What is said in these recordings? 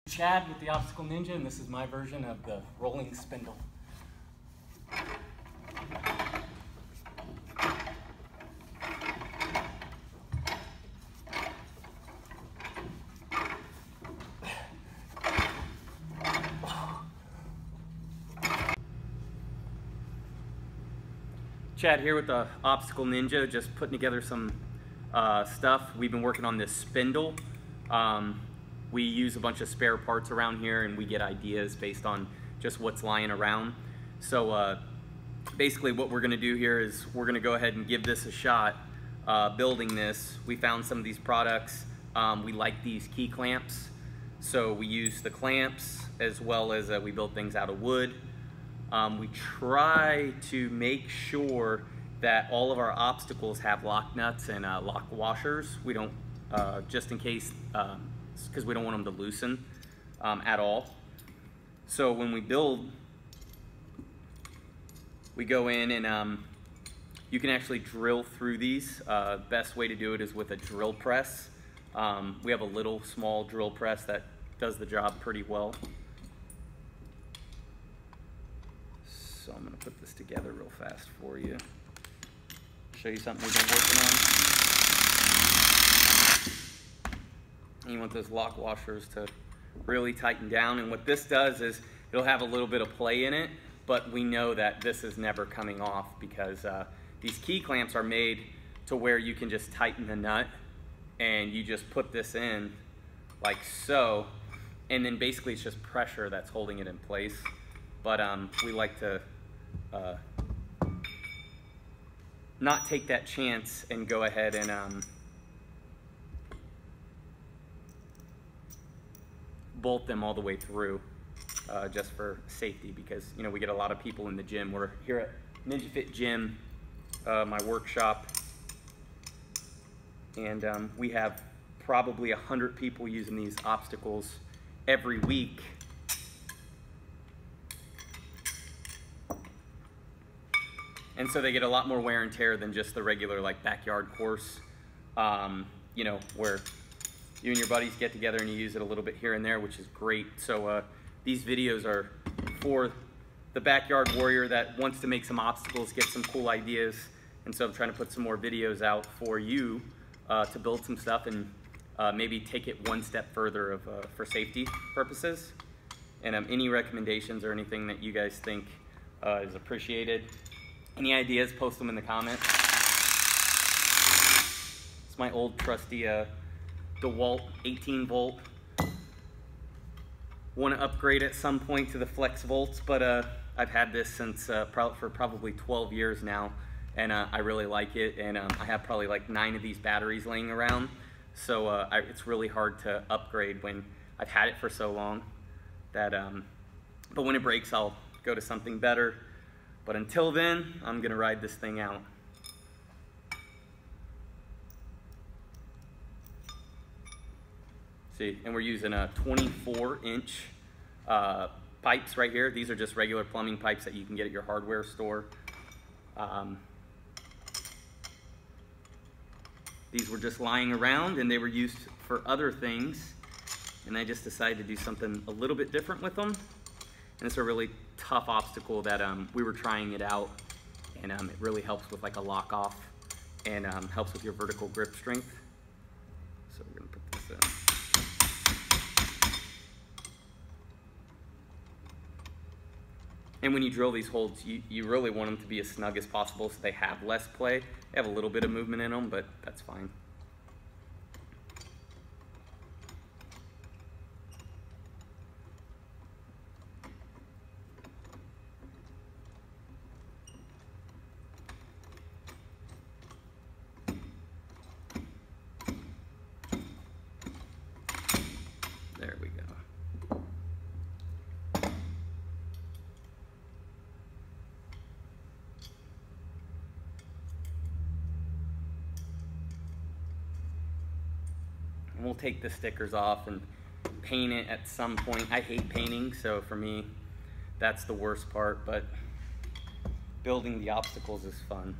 Chad with the Obstacle Ninja, and this is my version of the rolling spindle. Chad here with the Obstacle Ninja, just putting together some stuff. We've been working on this spindle. We use a bunch of spare parts around here and we get ideas based on just what's lying around. So basically what we're gonna do here is we're gonna go ahead and give this a shot, building this. We found some of these products. We like these key clamps. So we use the clamps as well as we build things out of wood. We try to make sure that all of our obstacles have lock nuts and lock washers. We don't, just in case, because we don't want them to loosen at all. So when we build, we go in and you can actually drill through these. Best way to do it is with a drill press. We have a little small drill press that does the job pretty well. So I'm gonna put this together real fast for you. Show you something we've been working on. You want those lock washers to really tighten down, and what this does is it'll have a little bit of play in it, but we know that this is never coming off because these key clamps are made to where you can just tighten the nut and you just put this in like so, and then basically it's just pressure that's holding it in place. But we like to not take that chance and go ahead and bolt them all the way through just for safety, because you know we get a lot of people in the gym. We're here at NinjaFit Gym, my workshop, and we have probably 100 people using these obstacles every week. And so they get a lot more wear and tear than just the regular like backyard course, you know, where you and your buddies get together and you use it a little bit here and there, which is great. So these videos are for the backyard warrior that wants to make some obstacles, get some cool ideas. And so I'm trying to put some more videos out for you to build some stuff and maybe take it one step further for safety purposes. And any recommendations or anything that you guys think is appreciated. Any ideas, post them in the comments. It's my old trusty DeWalt 18 volt. Want to upgrade at some point to the flex volts, but I've had this since for probably 12 years now, and I really like it, and I have probably like 9 of these batteries laying around, so it's really hard to upgrade when I've had it for so long that, but when it breaks I'll go to something better. But until then, I'm gonna ride this thing out. See, and we're using a 24-inch pipes right here. These are just regular plumbing pipes that you can get at your hardware store. These were just lying around and they were used for other things. And I just decided to do something a little bit different with them. And it's a really tough obstacle that we were trying it out, and it really helps with like a lock off and helps with your vertical grip strength. So we're gonna put this in. And when you drill these holes, you really want them to be as snug as possible so they have less play. They have a little bit of movement in them, but that's fine. There we go. And we'll take the stickers off and paint it at some point. I hate painting, so for me, that's the worst part, but building the obstacles is fun.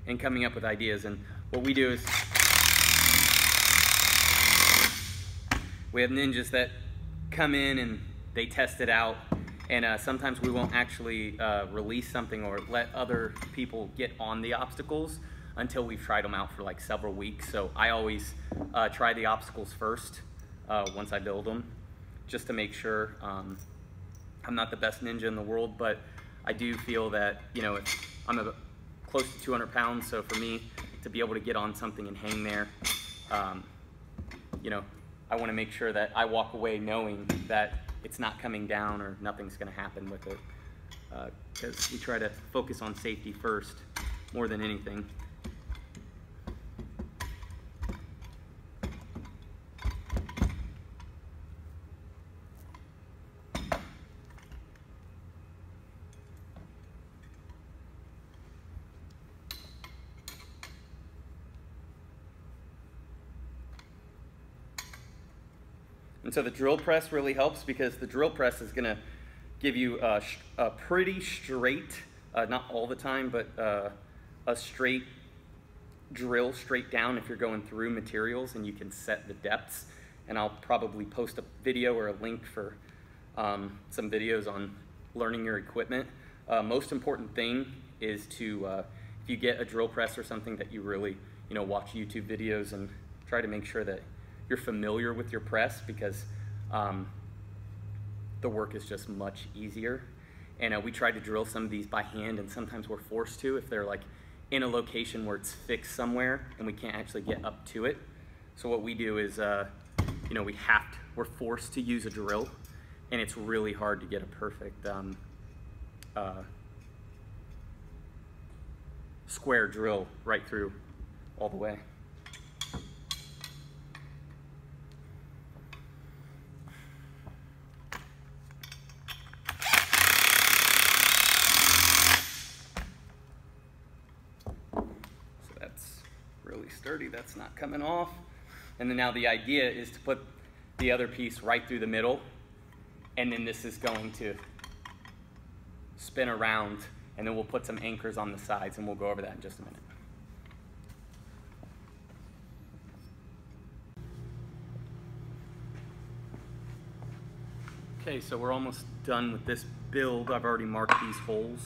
And coming up with ideas. And what we do is we have ninjas that come in and they test it out, and sometimes we won't actually release something or let other people get on the obstacles until we've tried them out for like several weeks. So I always try the obstacles first once I build them, just to make sure. I'm not the best ninja in the world, but I do feel that, you know, I'm close to 200 pounds, so for me to be able to get on something and hang there, you know, I want to make sure that I walk away knowing that it's not coming down or nothing's going to happen with it, because we try to focus on safety first more than anything. And so the drill press really helps, because the drill press is going to give you a pretty straight, not all the time, but a straight drill straight down if you're going through materials, and you can set the depths. And I'll probably post a video or a link for some videos on learning your equipment. Most important thing is to, if you get a drill press or something, that you really, you know, watch YouTube videos and try to make sure that you're familiar with your press, because the work is just much easier. And we try to drill some of these by hand, and sometimes we're forced to if they're like in a location where it's fixed somewhere and we can't actually get up to it. So what we do is, you know, we're forced to use a drill, and it's really hard to get a perfect square drill right through all the way. Really sturdy, that's not coming off. And then now the idea is to put the other piece right through the middle, and then this is going to spin around, and then we'll put some anchors on the sides, and we'll go over that in just a minute. Okay, so we're almost done with this build. I've already marked these holes.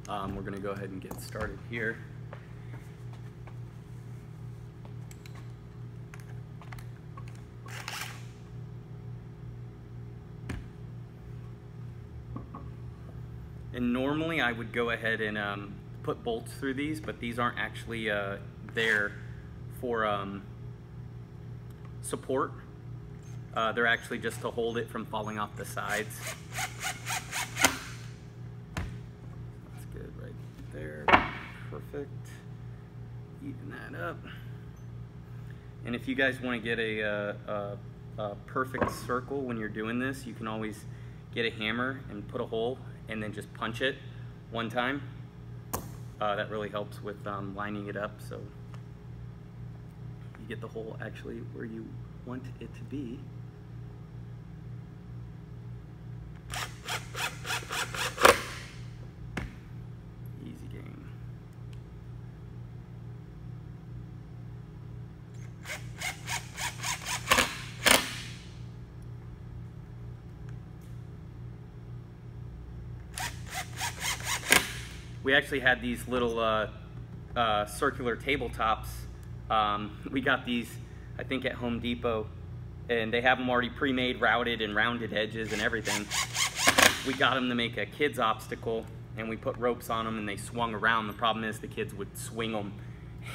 We're gonna go ahead and get started here. And normally I would go ahead and put bolts through these, but these aren't actually there for support. They're actually just to hold it from falling off the sides. That's good right there. Perfect. Even that up. And if you guys want to get a perfect circle when you're doing this, you can always get a hammer and put a hole and then just punch it one time. That really helps with lining it up, so you get the hole actually where you want it to be. Easy game. We actually had these little circular tabletops. We got these, I think, at Home Depot, and they have them already pre-made, routed, and rounded edges and everything. We got them to make a kid's obstacle, and we put ropes on them, and they swung around. The problem is the kids would swing them,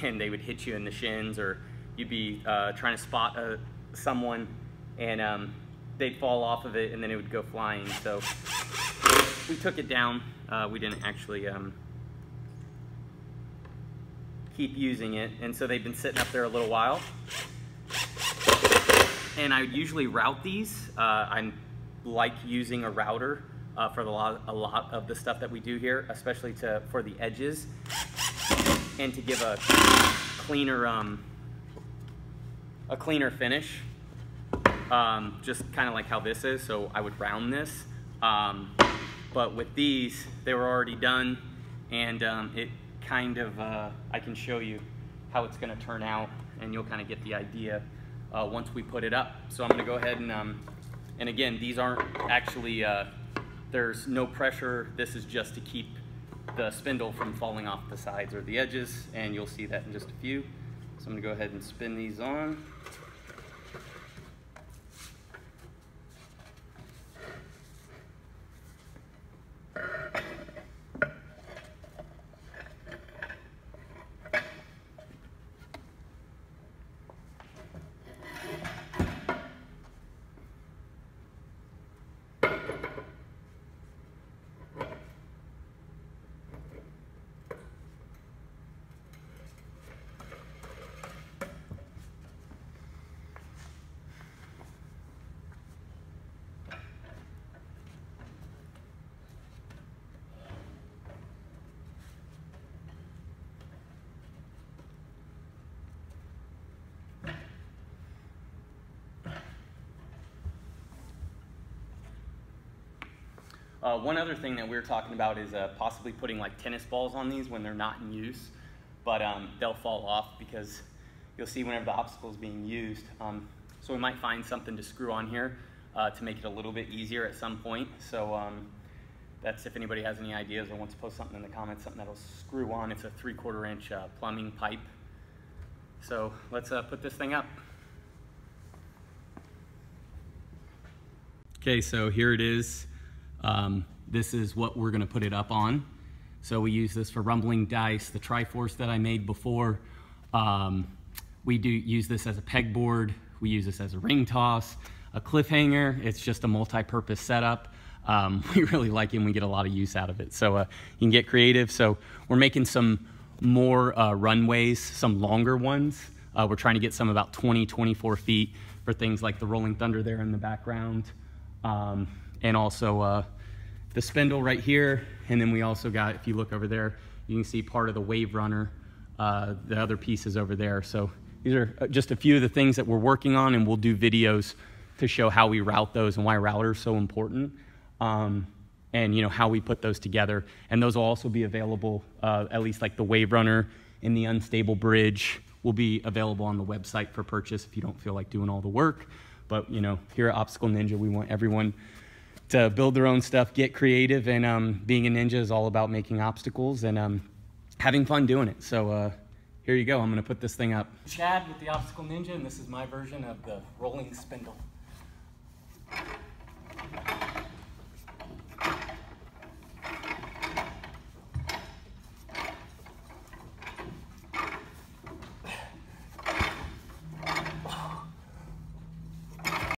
and they would hit you in the shins, or you'd be trying to spot someone, and they'd fall off of it, and then it would go flying. So we took it down. We didn't actually keep using it, and so they've been sitting up there a little while. And I would usually route these. I like using a router for a lot of the stuff that we do here, especially for the edges, and to give a cleaner finish. Just kind of like how this is. So I would round this. But with these, they were already done, and it kind of, I can show you how it's going to turn out, and you'll kind of get the idea. once we put it up. So I'm gonna go ahead and again, these aren't actually, there's no pressure. This is just to keep the spindle from falling off the sides or the edges, and you'll see that in just a few. So I'm gonna go ahead and spin these on. One other thing that we were talking about is possibly putting like tennis balls on these when they're not in use, but they'll fall off because you'll see whenever the obstacle is being used. So we might find something to screw on here to make it a little bit easier at some point. So that's if anybody has any ideas or wants to post something in the comments, something that'll screw on. It's a 3/4 inch plumbing pipe. So let's put this thing up. Okay, so here it is. This is what we're going to put it up on. So we use this for rumbling dice, the Triforce that I made before. We do use this as a pegboard. We use this as a ring toss, a cliffhanger. It's just a multi-purpose setup. We really like it and we get a lot of use out of it. So you can get creative. So we're making some more runways, some longer ones. We're trying to get some about 20, 24 feet for things like the Rolling Thunder there in the background. And also the spindle right here. And then we also got, if you look over there, you can see part of the Wave Runner, the other pieces over there. So these are just a few of the things that we're working on, and we'll do videos to show how we route those and why router is so important, and you know, how we put those together. And those will also be available, at least like the Wave Runner and the Unstable Bridge will be available on the website for purchase if you don't feel like doing all the work. But you know, here at Obstacle Ninja, we want everyone to build their own stuff, get creative, and being a ninja is all about making obstacles and having fun doing it. So here you go, I'm gonna put this thing up. Chad with the Obstacle Ninja, and this is my version of the rolling spindle.